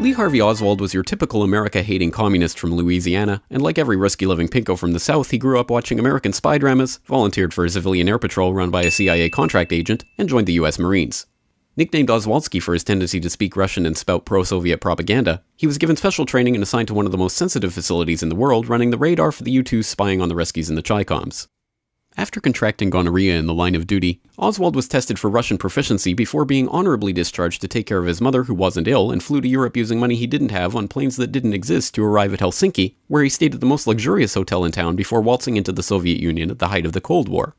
Lee Harvey Oswald was your typical America-hating communist from Louisiana, and like every risky-living pinko from the South, he grew up watching American spy dramas, volunteered for a civilian air patrol run by a CIA contract agent, and joined the US Marines. Nicknamed Oswaldsky for his tendency to speak Russian and spout pro-Soviet propaganda, he was given special training and assigned to one of the most sensitive facilities in the world, running the radar for the U-2s spying on the Ruskies and the Chi-Coms. After contracting gonorrhea in the line of duty, Oswald was tested for Russian proficiency before being honorably discharged to take care of his mother who wasn't ill and flew to Europe using money he didn't have on planes that didn't exist to arrive at Helsinki, where he stayed at the most luxurious hotel in town before waltzing into the Soviet Union at the height of the Cold War.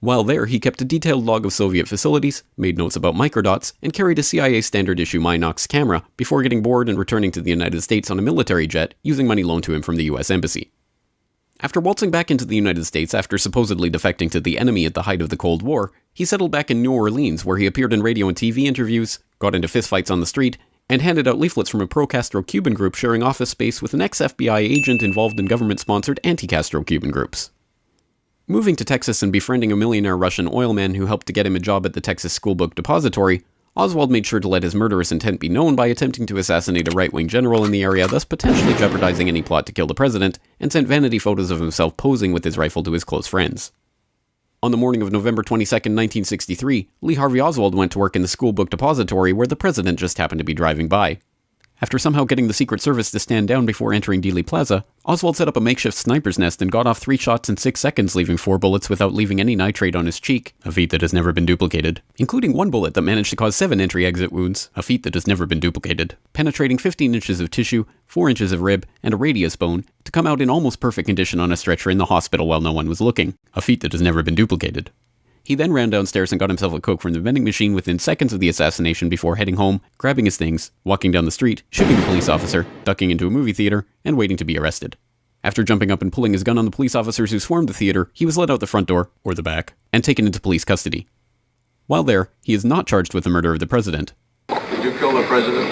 While there, he kept a detailed log of Soviet facilities, made notes about microdots, and carried a CIA standard-issue Minox camera before getting bored and returning to the United States on a military jet using money loaned to him from the US Embassy. After waltzing back into the United States after supposedly defecting to the enemy at the height of the Cold War, he settled back in New Orleans where he appeared in radio and TV interviews, got into fistfights on the street, and handed out leaflets from a pro-Castro Cuban group sharing office space with an ex-FBI agent involved in government-sponsored anti-Castro Cuban groups. Moving to Texas and befriending a millionaire Russian oilman who helped to get him a job at the Texas Schoolbook Depository, Oswald made sure to let his murderous intent be known by attempting to assassinate a right-wing general in the area, thus potentially jeopardizing any plot to kill the president, and sent vanity photos of himself posing with his rifle to his close friends. On the morning of November 22, 1963, Lee Harvey Oswald went to work in the Schoolbook Depository where the president just happened to be driving by. After somehow getting the Secret Service to stand down before entering Dealey Plaza, Oswald set up a makeshift sniper's nest and got off 3 shots in 6 seconds, leaving 4 bullets without leaving any nitrate on his cheek, a feat that has never been duplicated, including 1 bullet that managed to cause 7 entry-exit wounds, a feat that has never been duplicated, penetrating 15 inches of tissue, 4 inches of rib, and a radius bone, to come out in almost perfect condition on a stretcher in the hospital while no one was looking, a feat that has never been duplicated. He then ran downstairs and got himself a Coke from the vending machine within seconds of the assassination before heading home, grabbing his things, walking down the street, shooting a police officer, ducking into a movie theater, and waiting to be arrested. After jumping up and pulling his gun on the police officers who swarmed the theater, he was let out the front door, or the back, and taken into police custody. While there, he is not charged with the murder of the president. Did you kill the president?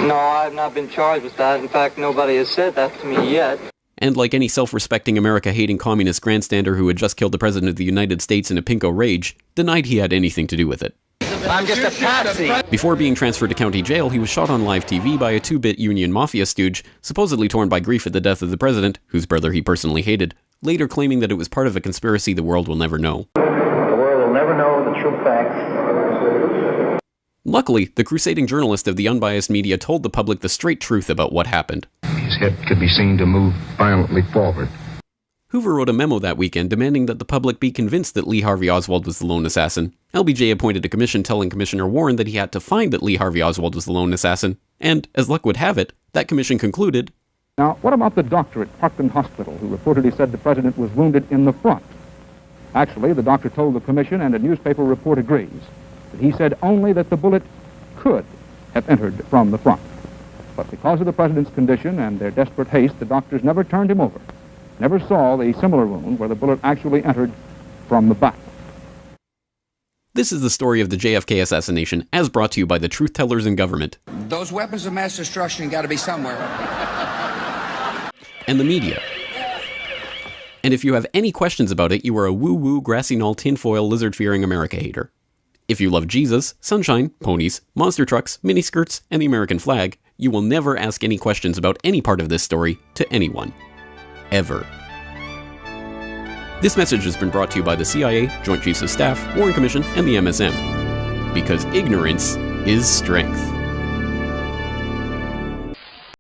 No, I've not been charged with that. In fact, nobody has said that to me yet. And like any self-respecting America-hating communist grandstander who had just killed the President of the United States in a pinko rage, denied he had anything to do with it. I'm just a patsy. Before being transferred to county jail, he was shot on live TV by a 2-bit Union Mafia stooge, supposedly torn by grief at the death of the president, whose brother he personally hated, later claiming that it was part of a conspiracy the world will never know. The world will never know the true facts. Luckily, the crusading journalist of the unbiased media told the public the straight truth about what happened. His head could be seen to move violently forward. Hoover wrote a memo that weekend demanding that the public be convinced that Lee Harvey Oswald was the lone assassin. LBJ appointed a commission telling Commissioner Warren that he had to find that Lee Harvey Oswald was the lone assassin, and, as luck would have it, that commission concluded, "Now, what about the doctor at Parkland Hospital who reportedly said the president was wounded in the front? Actually, the doctor told the commission, and a newspaper report agrees, that he said only that the bullet could have entered from the front. But because of the president's condition and their desperate haste, the doctors never turned him over, never saw the similar wound where the bullet actually entered from the back." This is the story of the JFK assassination, as brought to you by the truth tellers in government. Those weapons of mass destruction got to be somewhere. And the media. And if you have any questions about it, you are a woo-woo, grassy knoll, tinfoil, lizard-fearing America hater. If you love Jesus, sunshine, ponies, monster trucks, miniskirts, and the American flag, you will never ask any questions about any part of this story to anyone. Ever. This message has been brought to you by the CIA, Joint Chiefs of Staff, Warren Commission, and the MSM. Because ignorance is strength.